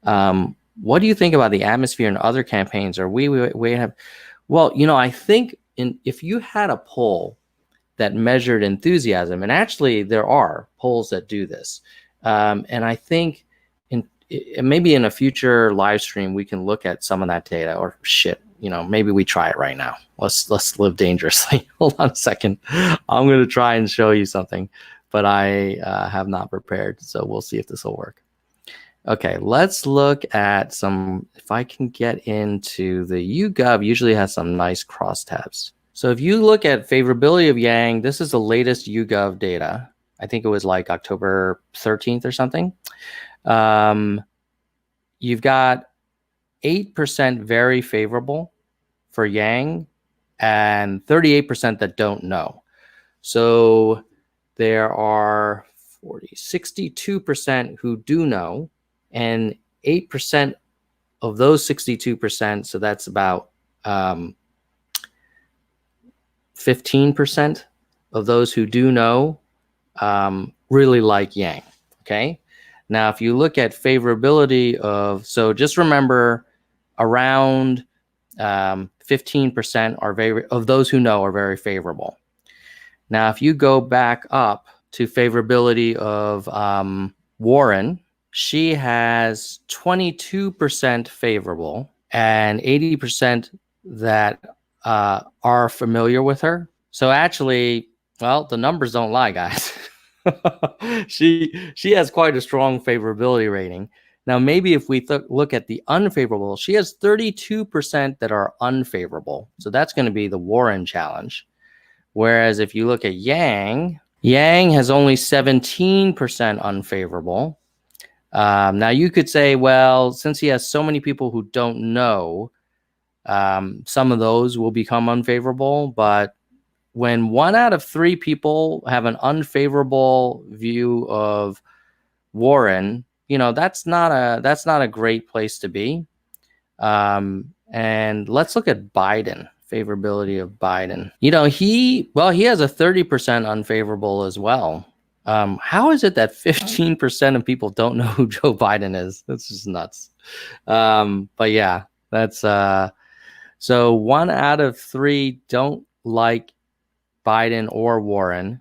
What do you think about the atmosphere and other campaigns? Or we have, well, I think if you had a poll that measured enthusiasm, and actually there are polls that do this, and I think maybe in a future live stream we can look at some of that data. Or shit, maybe we try it right now. Let's live dangerously. Hold on a second. I'm going to try and show you something, but I have not prepared, so we'll see if this will work. Okay, let's look at some, if I can get into the YouGov, usually has some nice crosstabs. So if you look at favorability of Yang, this is the latest YouGov data. I think it was like October 13th or something. You've got 8% very favorable for Yang and 38% that don't know. So there are 62% who do know, and 8% of those 62%, so that's about 15% of those who do know really like Yang. Okay. Now, if you look at favorability of, so just remember around 15% of those who know are very favorable. Now, if you go back up to favorability of Warren, she has 22% favorable and 80% that are familiar with her. So actually, well, the numbers don't lie, guys. She has quite a strong favorability rating. Now, maybe if we look at the unfavorable, she has 32% that are unfavorable. So that's going to be the Warren challenge. Whereas if you look at Yang has only 17% unfavorable. Now, you could say, well, since he has so many people who don't know, some of those will become unfavorable. But when 1 out of 3 people have an unfavorable view of Warren, that's not a great place to be. And let's look at Biden. Favorability of Biden. He has a 30% unfavorable as well. How is it that 15% of people don't know who Joe Biden is? That's just nuts. But yeah, that's so 1 out of 3 don't like Biden or Warren,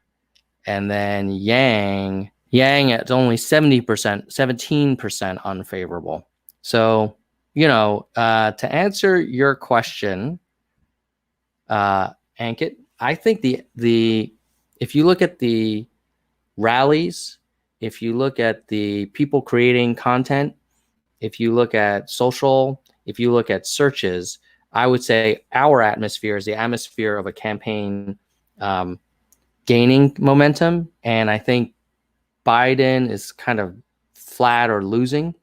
and then Yang at only 17% unfavorable. So to answer your question, Ankit, I think the if you look at the rallies, if you look at the people creating content, if you look at social, if you look at searches, I would say our atmosphere is the atmosphere of a campaign gaining momentum. And I think Biden is kind of flat or losing.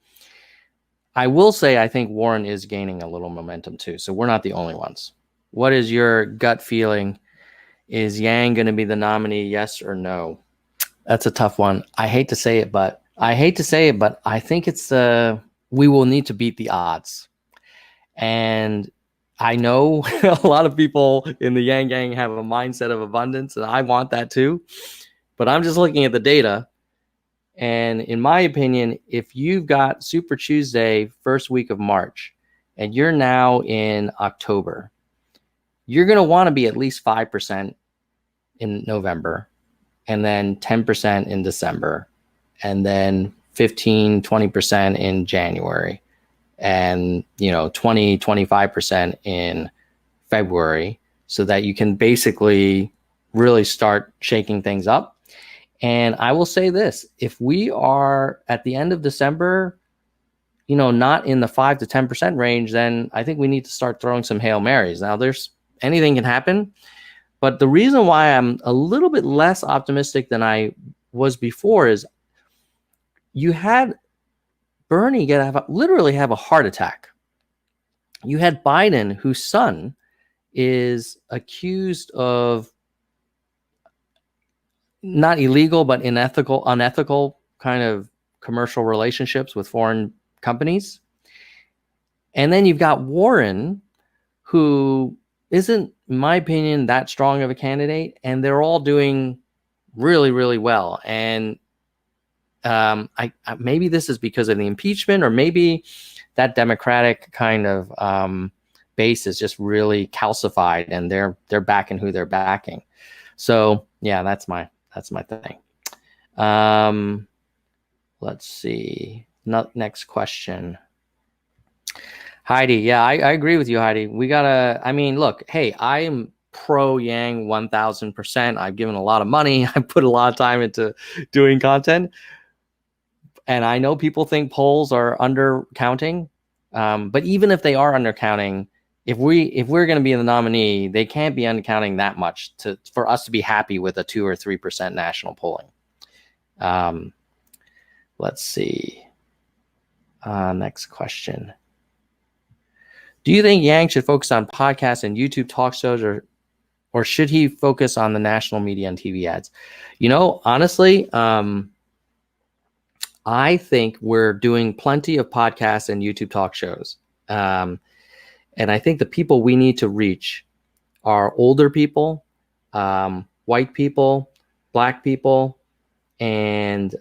I will say I think Warren is gaining a little momentum too. So we're not the only ones. What is your gut feeling? Is Yang going to be the nominee? Yes or no? That's a tough one. I hate to say it, but I think it's we will need to beat the odds. And I know a lot of people in the Yang Gang have a mindset of abundance, and I want that too. But I'm just looking at the data. And in my opinion, if you've got Super Tuesday first week of March, and you're now in October, you're going to want to be at least 5% in November, and then 10% in December, and then 15, 20% in January, and 20, 25% in February, so that you can basically really start shaking things up. And I will say this, if we are at the end of December, not in the 5 to 10% range, then I think we need to start throwing some Hail Marys. Now, anything can happen, but the reason why I'm a little bit less optimistic than I was before is you had Bernie literally have a heart attack. You had Biden, whose son is accused of not illegal, but unethical kind of commercial relationships with foreign companies. And then you've got Warren, who isn't, in my opinion, that strong of a candidate, and they're all doing really, really well. And maybe this is because of the impeachment, or maybe that Democratic kind of base is just really calcified, and they're backing who they're backing. So yeah, that's my thing. Let's see. Next question. Heidi, yeah, I agree with you, Heidi. We gotta. I mean, look, hey, I am pro Yang 1000%. I've given a lot of money. I put a lot of time into doing content. And I know people think polls are undercounting, but even if they are undercounting, if we're going to be the nominee, they can't be undercounting that much for us to be happy with a 2 or 3% national polling. Let's see. Next question. Do you think Yang should focus on podcasts and YouTube talk shows, or should he focus on the national media and TV ads? You know, honestly, I think we're doing plenty of podcasts and YouTube talk shows. And I think the people we need to reach are older people, white people, Black people, and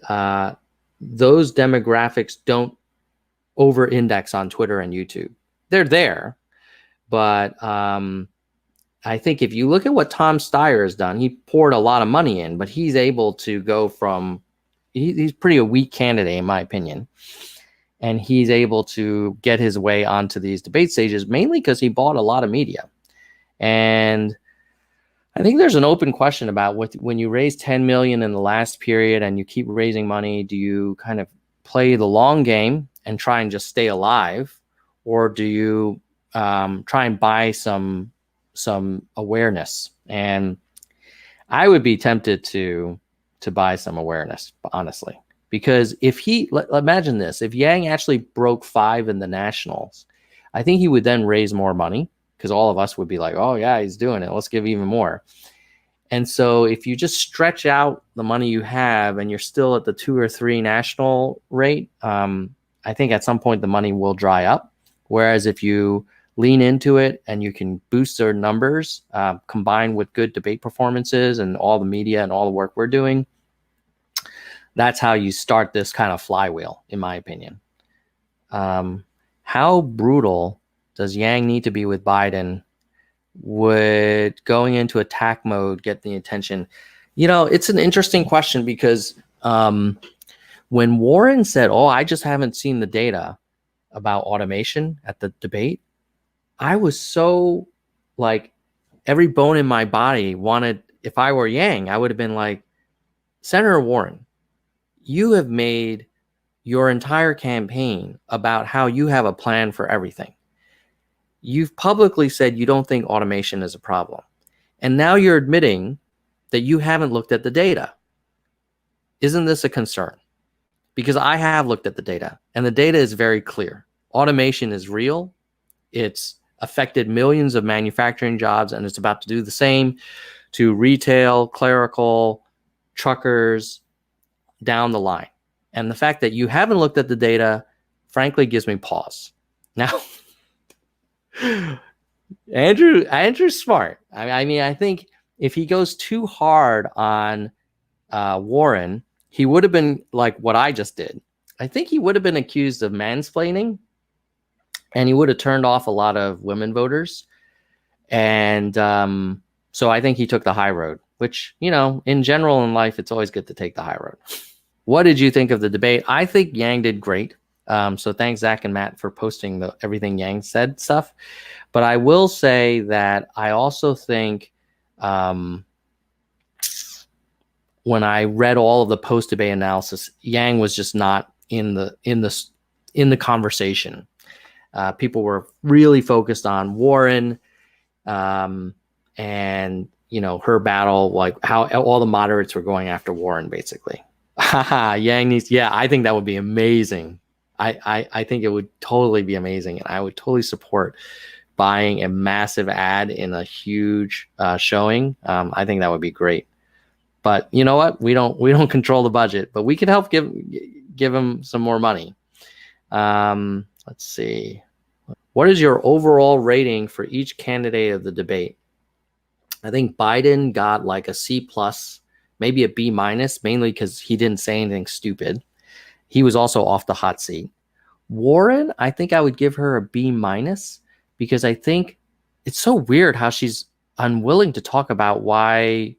those demographics don't over-index on Twitter and YouTube. They're there, but I think if you look at what Tom Steyer has done, he poured a lot of money in, but he's able to go from he's pretty a weak candidate in my opinion, and he's able to get his way onto these debate stages mainly because he bought a lot of media. And I think there's an open question about when you raise 10 million in the last period and you keep raising money, do you kind of play the long game and try and just stay alive, or do you try and buy some awareness? And I would be tempted to buy some awareness, honestly, because if imagine this, if Yang actually broke 5 in the nationals, I think he would then raise more money, because all of us would be like, oh yeah, he's doing it, let's give even more. And so if you just stretch out the money you have and you're still at the 2 or 3 national rate, I think at some point the money will dry up. Whereas if you lean into it and you can boost their numbers, combined with good debate performances and all the media and all the work we're doing, that's how you start this kind of flywheel, in my opinion. How brutal does Yang need to be with Biden? Would going into attack mode get the attention? You know, it's an interesting question, because when Warren said, oh, I just haven't seen the data about automation at the debate, I was so like, every bone in my body wanted, if I were Yang, I would have been like, Senator Warren, you have made your entire campaign about how you have a plan for everything. You've publicly said you don't think automation is a problem. And now you're admitting that you haven't looked at the data. Isn't this a concern? Because I have looked at the data, and the data is very clear. Automation is real. It's affected millions of manufacturing jobs, and it's about to do the same to retail, clerical, truckers, down the line. And the fact that you haven't looked at the data, frankly, gives me pause. Now, Andrew's smart. I mean, I think if he goes too hard on Warren, he would have been like what I just did. I think he would have been accused of mansplaining, and he would have turned off a lot of women voters. And so I think he took the high road, which, you know, in general in life, it's always good to take the high road. What did you think of the debate? I think Yang did great. So thanks, Zach and Matt, for posting everything Yang said stuff. But I will say that I also think when I read all of the post-debate analysis, Yang was just not in the conversation. People were really focused on Warren, and you know, her battle, like how all the moderates were going after Warren, basically. Yang needs, yeah, I think that would be amazing. I think it would totally be amazing, and I would totally support buying a massive ad in a huge showing. I think that would be great. But you know what? We don't control the budget, but we can help give him some more money. Let's see. What is your overall rating for each candidate of the debate? I think Biden got like a C+, maybe a B-, mainly because he didn't say anything stupid. He was also off the hot seat. Warren, I think I would give her a B minus because I think it's so weird how she's unwilling to talk about why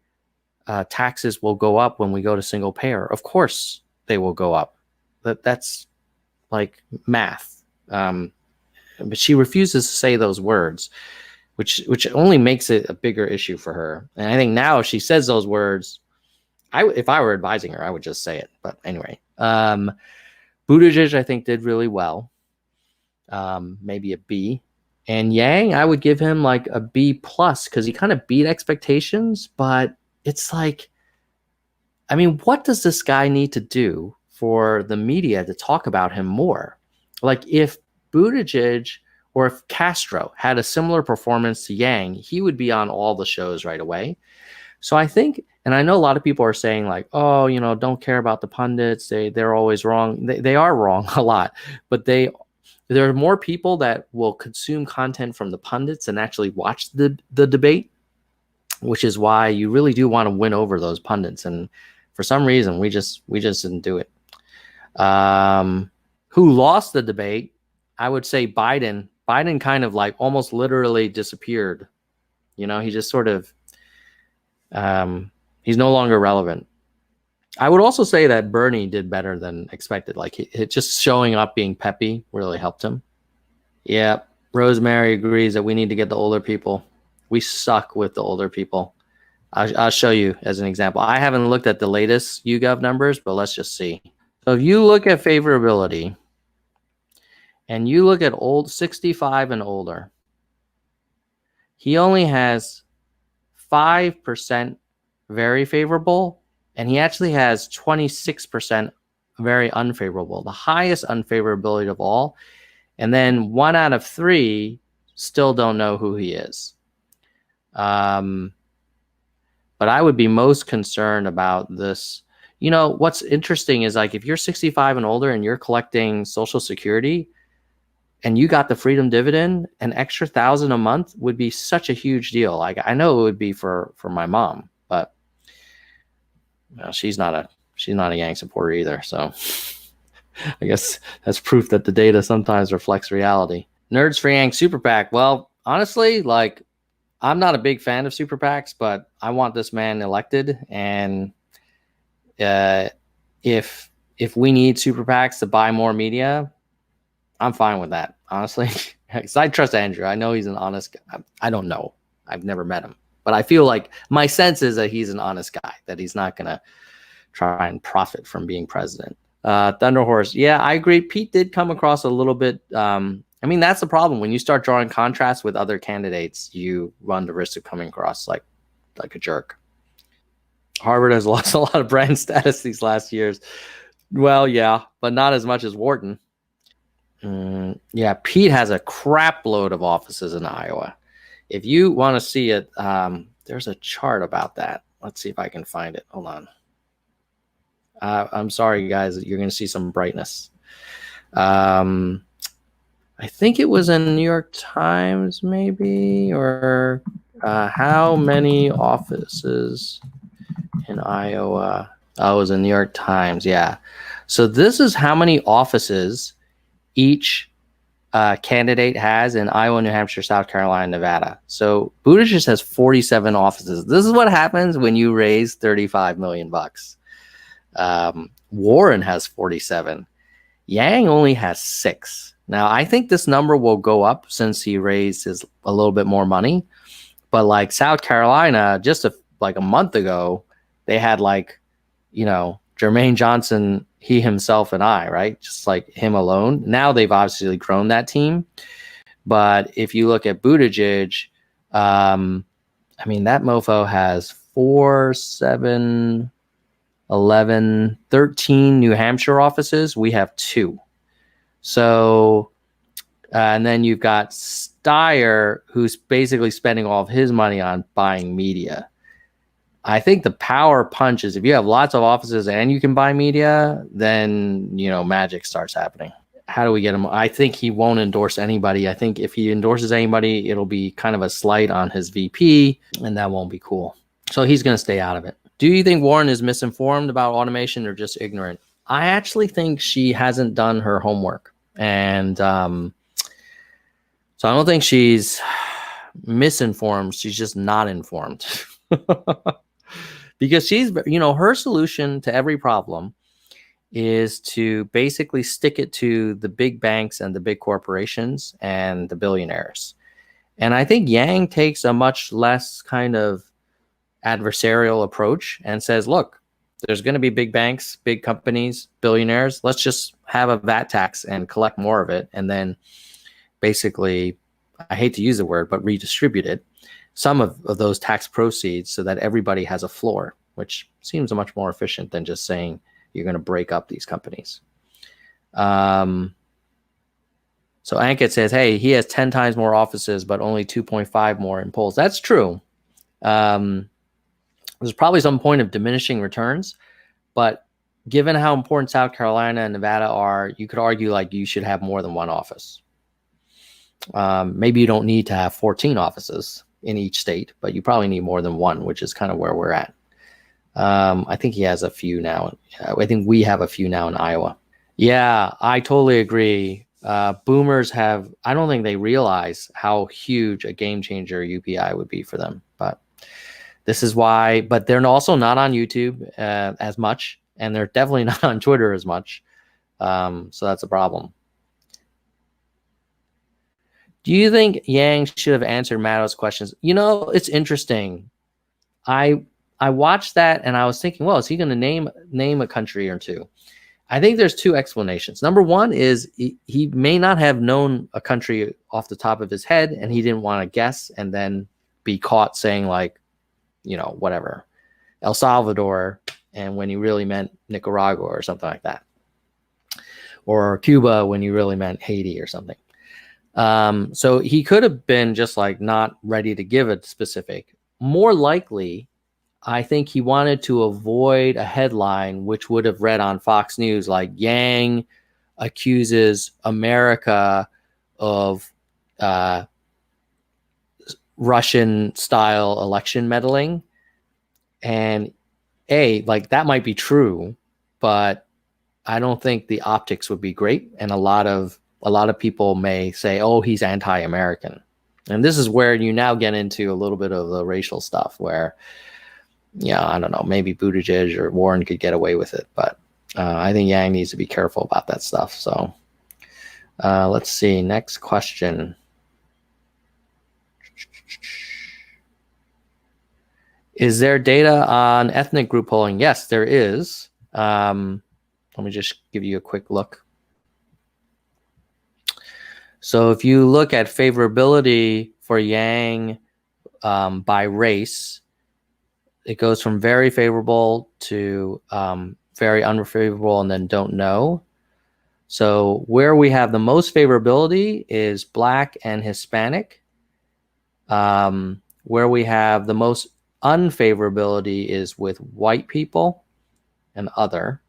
taxes will go up when we go to single payer. Of course they will go up. That's like math. But she refuses to say those words, which only makes it a bigger issue for her. And I think now if she says those words, if I were advising her, I would just say it. But anyway, Buttigieg, I think, did really well. Maybe a B. And Yang, I would give him like a B plus because he kind of beat expectations. But it's like, I mean, what does this guy need to do for the media to talk about him more? Like if Buttigieg or if Castro had a similar performance to Yang, he would be on all the shows right away. So I think, and I know a lot of people are saying like, oh, you know, don't care about the pundits. They're always wrong. They are wrong a lot, but there are more people that will consume content from the pundits and actually watch the debate, which is why you really do want to win over those pundits. And for some reason, we just didn't do it. Who lost the debate? I would say Biden. Biden kind of like almost literally disappeared. You know, he just sort of, he's no longer relevant. I would also say that Bernie did better than expected. Like just showing up being peppy really helped him. Yeah, Rosemary agrees that we need to get the older people. We suck with the older people. I'll show you as an example. I haven't looked at the latest YouGov numbers, but let's just see. So if you look at favorability and you look at 65 and older, he only has 5% very favorable, and he actually has 26% very unfavorable, the highest unfavorability of all. And then 1 out of 3 still don't know who he is. But I would be most concerned about this. You know, what's interesting is like if you're 65 and older and you're collecting Social Security and you got the freedom dividend, an extra $1,000 a month would be such a huge deal. Like I know it would be for my mom, but you know, she's not a Yang supporter either. So I guess that's proof that the data sometimes reflects reality. Nerds for Yang Super PAC. Well, honestly, like I'm not a big fan of super PACs, but I want this man elected. And if we need super PACs to buy more media, I'm fine with that, honestly. Because I trust Andrew. I know he's an honest guy. I don't know. I've never met him. But I feel like my sense is that he's an honest guy, that he's not going to try and profit from being president. Thunder Horse. Yeah, I agree. Pete did come across a little bit. I mean, that's the problem. When you start drawing contrasts with other candidates, you run the risk of coming across like a jerk. Harvard has lost a lot of brand status these last years. Well, yeah, but not as much as Wharton. Yeah, Pete has a crap load of offices in Iowa. If you want to see it, there's a chart about that. Let's see if I can find it. Hold on. I'm sorry, guys. You're going to see some brightness. I think it was in New York Times, maybe, or how many offices in Iowa? Oh, it was in New York Times. Yeah. So this is how many offices each candidate has in Iowa, New Hampshire, South Carolina, Nevada. So Buttigieg has 47 offices. This is what happens when you raise $35 million. Warren has 47. Yang only has 6. Now, I think this number will go up since he raised a little bit more money. But like South Carolina, just like a month ago, they had like, you know, Jermaine Johnson, he himself and I, right? Just like him alone. Now they've obviously grown that team. But if you look at Buttigieg, I mean, that mofo has 4, 7, 11, 13 New Hampshire offices. We have 2. So, and then you've got Steyer, who's basically spending all of his money on buying media. I think the power punch is if you have lots of offices and you can buy media, then, you know, magic starts happening. How do we get him? I think he won't endorse anybody. I think if he endorses anybody, it'll be kind of a slight on his VP, and that won't be cool. So he's going to stay out of it. Do you think Warren is misinformed about automation or just ignorant? I actually think she hasn't done her homework. And so I don't think she's misinformed. She's just not informed. Because she's, her solution to every problem is to basically stick it to the big banks and the big corporations and the billionaires. And I think Yang takes a much less kind of adversarial approach and says, look, there's going to be big banks, big companies, billionaires. Let's just have a VAT tax and collect more of it. And then basically, I hate to use the word, but redistribute it, some of those tax proceeds so that everybody has a floor, which seems much more efficient than just saying you're going to break up these companies. So Ankit says, hey, he has 10 times more offices, but only 2.5 more in polls. That's true. There's probably some point of diminishing returns, but given how important South Carolina and Nevada are, you could argue like you should have more than one office. Maybe you don't need to have 14 offices in each state, but you probably need more than one, which is kind of where we're at. I think he has a few now. I think we have a few now in Iowa. Yeah, I totally agree. Boomers have, I don't think they realize how huge a game changer UPI would be for them, but this is why, but they're also not on YouTube as much, and they're definitely not on Twitter as much. So that's a problem. Do you think Yang should have answered Maddow's questions? It's interesting. I watched that and I was thinking, well, is he going to name a country or two? I think there's two explanations. Number one is he may not have known a country off the top of his head, and he didn't want to guess and then be caught saying like, whatever, El Salvador, and when he really meant Nicaragua or something like that, or Cuba when he really meant Haiti or something. So he could have been just like not ready to give a specific. More likely, I think he wanted to avoid a headline which would have read on Fox News like Yang accuses America of Russian-style election meddling. And like that might be true, but I don't think the optics would be great. And a lot of people may say, oh, he's anti-American. And this is where you now get into a little bit of the racial stuff where, I don't know, maybe Buttigieg or Warren could get away with it. But I think Yang needs to be careful about that stuff. So let's see. Next question. Is there data on ethnic group polling? Yes, there is. Let me just give you a quick look. So if you look at favorability for Yang by race, it goes from very favorable to very unfavorable and then don't know. So where we have the most favorability is Black and Hispanic. Where we have the most unfavorability is with white people and other.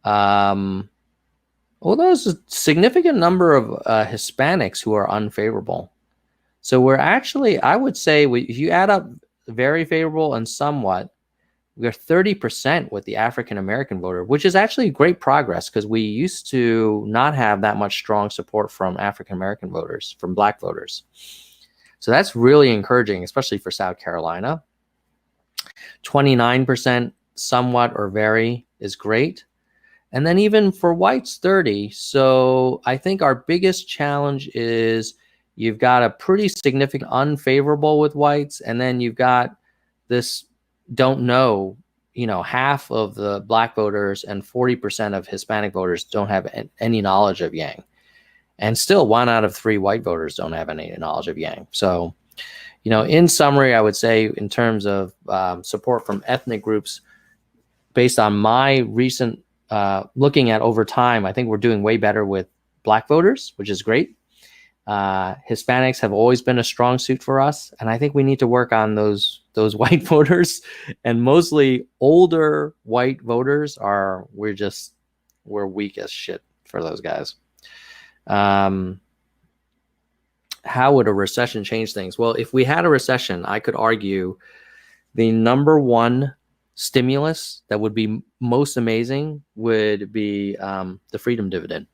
Although there's a significant number of Hispanics who are unfavorable. So we're actually, I would say, if you add up very favorable and somewhat, we're 30% with the African-American voter, which is actually great progress because we used to not have that much strong support from African-American voters, from Black voters. So that's really encouraging, especially for South Carolina. 29% somewhat or very is great. And then even for whites, 30. So I think our biggest challenge is you've got a pretty significant unfavorable with whites, and then you've got this don't know, half of the Black voters and 40% of Hispanic voters don't have any knowledge of Yang. And still 1 out of 3 white voters don't have any knowledge of Yang. So, in summary, I would say in terms of support from ethnic groups, based on my recent looking at over time, I think we're doing way better with Black voters, which is great. Hispanics have always been a strong suit for us, and I think we need to work on those white voters, and mostly older white voters we're weak as shit for those guys. How would a recession change things? Well, if we had a recession, I could argue the number one stimulus that would be most amazing would be the freedom dividend.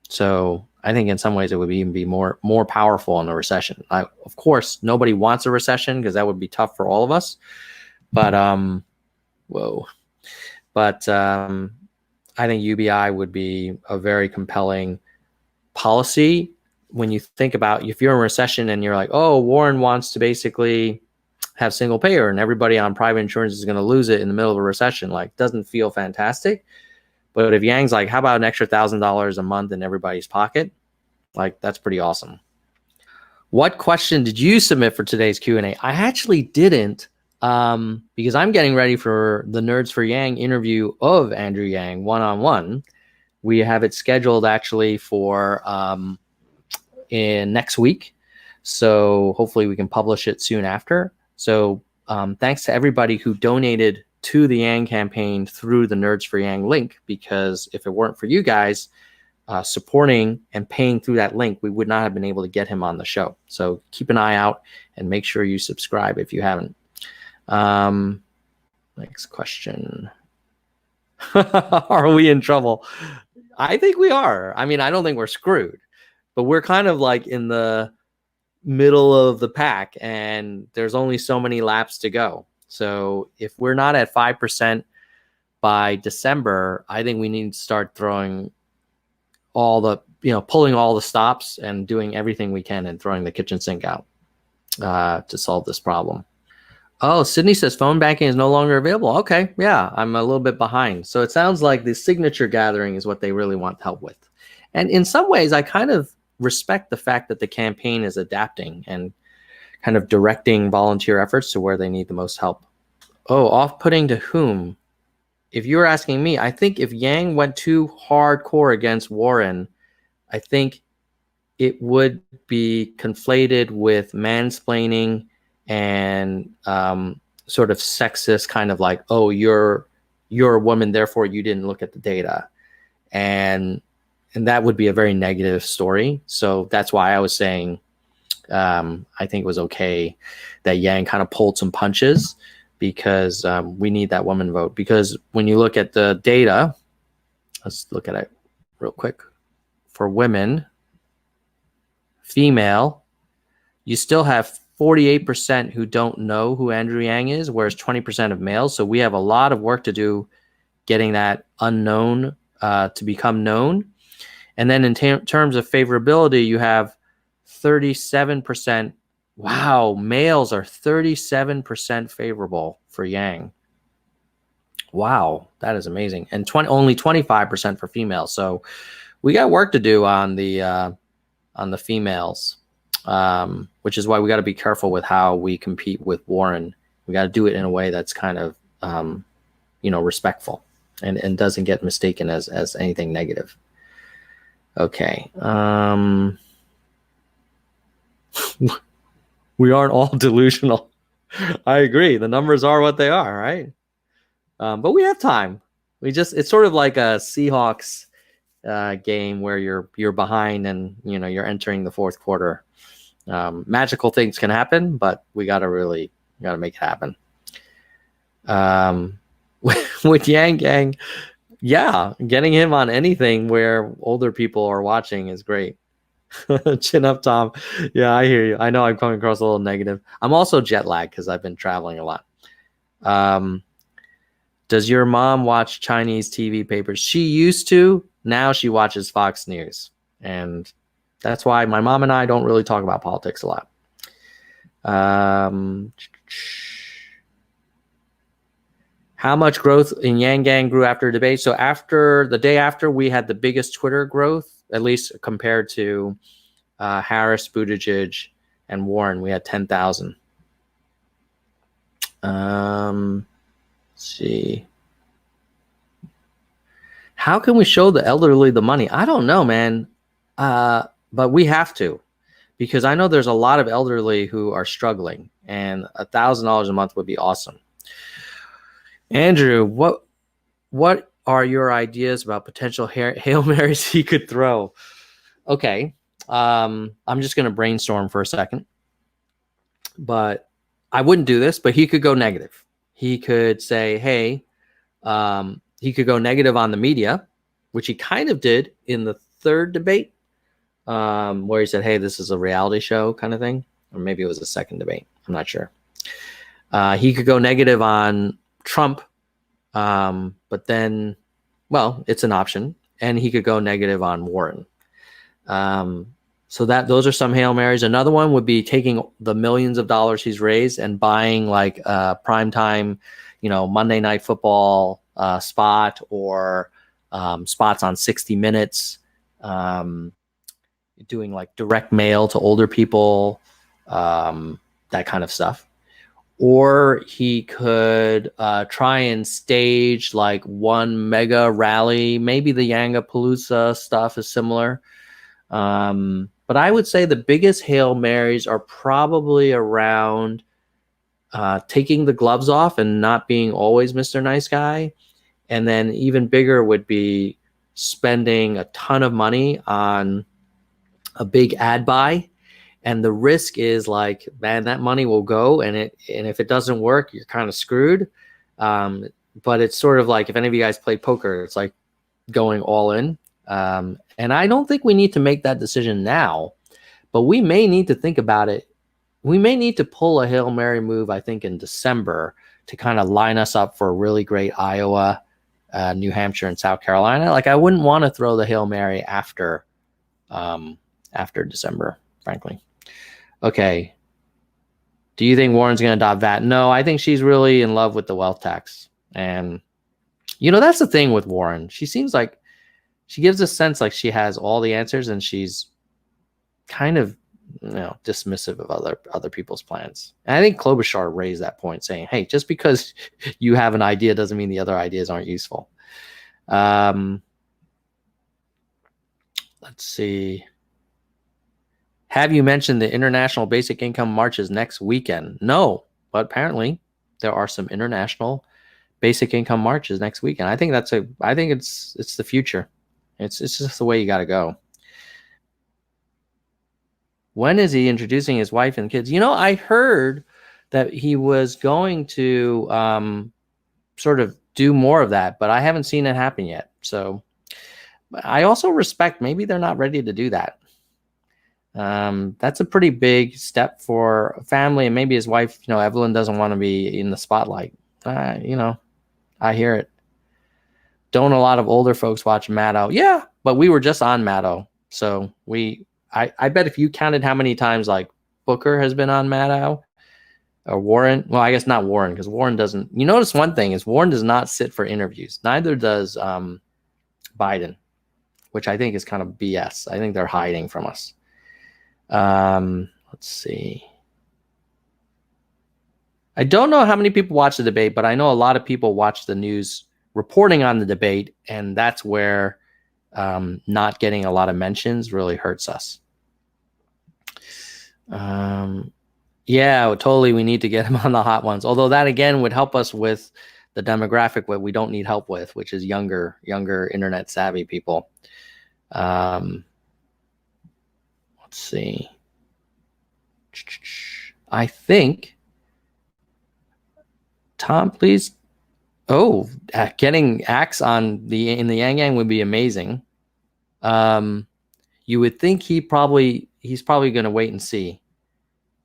So I think in some ways it would even be more powerful in a recession. Of course, nobody wants a recession because that would be tough for all of us. But I think UBI would be a very compelling policy when you think about if you're in a recession and you're like, oh, Warren wants to basically have single payer and everybody on private insurance is going to lose it in the middle of a recession. Like, doesn't feel fantastic. But if Yang's like, how about an extra $1,000 a month in everybody's pocket? Like, that's pretty awesome. What question did you submit for today's Q&A? I actually didn't, because I'm getting ready for the Nerds for Yang interview of Andrew Yang one-on-one. We have it scheduled actually for in next week. So hopefully we can publish it soon after. So thanks to everybody who donated to the Yang campaign through the Nerds for Yang link, because if it weren't for you guys supporting and paying through that link, we would not have been able to get him on the show. So keep an eye out and make sure you subscribe if you haven't. Next question. Are we in trouble? I think we are. I mean, I don't think we're screwed, but we're kind of like in the middle of the pack and there's only so many laps to go. So if we're not at 5% by December, I think we need to start throwing all the, pulling all the stops and doing everything we can and throwing the kitchen sink out to solve this problem. Oh, Sydney says phone banking is no longer available. Okay, yeah, I'm a little bit behind. So it sounds like the signature gathering is what they really want help with. And in some ways, I kind of respect the fact that the campaign is adapting and kind of directing volunteer efforts to where they need the most help. Oh, off-putting to whom? If you're asking me, I think if Yang went too hardcore against Warren, I think it would be conflated with mansplaining and sort of sexist kind of like, oh, you're a woman, therefore you didn't look at the data. And that would be a very negative story. So that's why I was saying I think it was okay that Yang kind of pulled some punches, because we need that woman vote. Because when you look at the data, let's look at it real quick. For women, female, you still have 48% who don't know who Andrew Yang is, whereas 20% of males. So we have a lot of work to do getting that unknown to become known. And then in terms of favorability, you have 37%. Wow, males are 37% favorable for Yang. Wow, that is amazing. And only 25% for females. So we got work to do on the females, which is why we got to be careful with how we compete with Warren. We got to do it in a way that's kind of respectful and doesn't get mistaken as anything negative. Okay. We aren't all delusional. I agree. The numbers are what they are, right? But we have time. It's sort of like a Seahawks game where you're behind and you're entering the fourth quarter. Magical things can happen, but we gotta make it happen. With Yang Gang, yeah, getting him on anything where older people are watching is great. Chin up, Tom. Yeah, I hear you. I know I'm coming across a little negative. I'm also jet lagged because I've been traveling a lot. Does your mom watch Chinese TV papers? She used to. Now she watches Fox News. And that's why my mom and I don't really talk about politics a lot. How much growth in Yang Gang grew after debate? So after the day after, we had the biggest Twitter growth, at least compared to Harris, Buttigieg, and Warren. We had 10,000. Let's see. How can we show the elderly the money? I don't know, man. But we have to, because I know there's a lot of elderly who are struggling, and $1,000 a month would be awesome. Andrew, what are your ideas about potential Hail Marys he could throw? Okay. I'm just going to brainstorm for a second, but I wouldn't do this, but he could go negative. he could say, hey, he could go negative on the media, which he kind of did in the third debate, where he said, hey, this is a reality show kind of thing. Or maybe it was the second debate. I'm not sure. He could go negative on Trump, but then, well, it's an option. And he could go negative on Warren. So those are some Hail Marys. Another one would be taking the millions of dollars he's raised and buying like primetime, Monday Night Football spot, or spots on 60 Minutes, doing like direct mail to older people, that kind of stuff. Or he could try and stage like one mega rally. Maybe the Yangapalooza stuff is similar. But I would say the biggest Hail Marys are probably around taking the gloves off and not being always Mr. Nice Guy. And then even bigger would be spending a ton of money on a big ad buy. And the risk is like, man, that money will go, and if it doesn't work, you're kind of screwed. But it's sort of like, if any of you guys play poker, it's like going all in. And I don't think we need to make that decision now, but we may need to think about it. We may need to pull a Hail Mary move, I think, in December to kind of line us up for a really great Iowa, New Hampshire, and South Carolina. Like, I wouldn't want to throw the Hail Mary after December, frankly. Okay. Do you think Warren's going to adopt VAT? No, I think she's really in love with the wealth tax. And, that's the thing with Warren. She seems like she gives a sense like she has all the answers, and she's kind of, dismissive of other people's plans. And I think Klobuchar raised that point, saying, hey, just because you have an idea doesn't mean the other ideas aren't useful. Let's see. Have you mentioned the International Basic Income marches next weekend? No, but apparently there are some international basic income marches next weekend. I think it's the future. It's just the way you got to go. When is he introducing his wife and kids? I heard that he was going to sort of do more of that, but I haven't seen it happen yet. So I also respect, maybe they're not ready to do that. That's a pretty big step for a family, and maybe his wife, Evelyn, doesn't want to be in the spotlight. I hear it. Don't a lot of older folks watch Maddow? Yeah, but we were just on Maddow, so I bet if you counted how many times like Booker has been on Maddow or Warren, well, I guess not Warren, because Warren doesn't. You notice one thing is Warren does not sit for interviews. Neither does Biden, which I think is kind of BS. I think they're hiding from us. Let's see. I don't know how many people watch the debate, but I know a lot of people watch the news reporting on the debate, and that's where not getting a lot of mentions really hurts us. Yeah, totally. We need to get him on the hot ones. Although that again would help us with the demographic what we don't need help with, which is younger internet savvy people. Let's see. I think Tom, please. Oh, getting Axe in the Yang Yang would be amazing. You would think he's probably going to wait and see,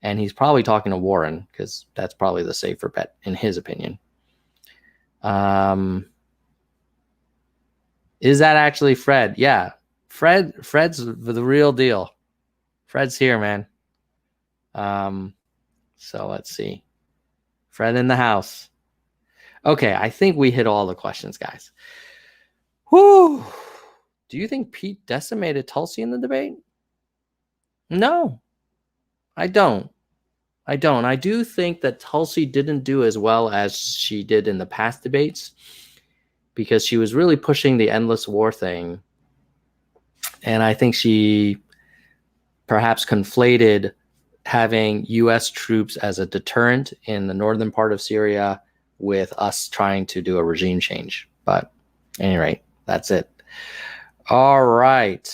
and he's probably talking to Warren because that's probably the safer bet in his opinion. Is that actually Fred? Yeah, Fred's the real deal. Fred's here, man. So let's see. Fred in the house. Okay, I think we hit all the questions, guys. Whew. Do you think Pete decimated Tulsi in the debate? No, I don't. I do think that Tulsi didn't do as well as she did in the past debates because she was really pushing the endless war thing. And I think she perhaps conflated having U.S. troops as a deterrent in the northern part of Syria with us trying to do a regime change. But at any rate, that's it. All right.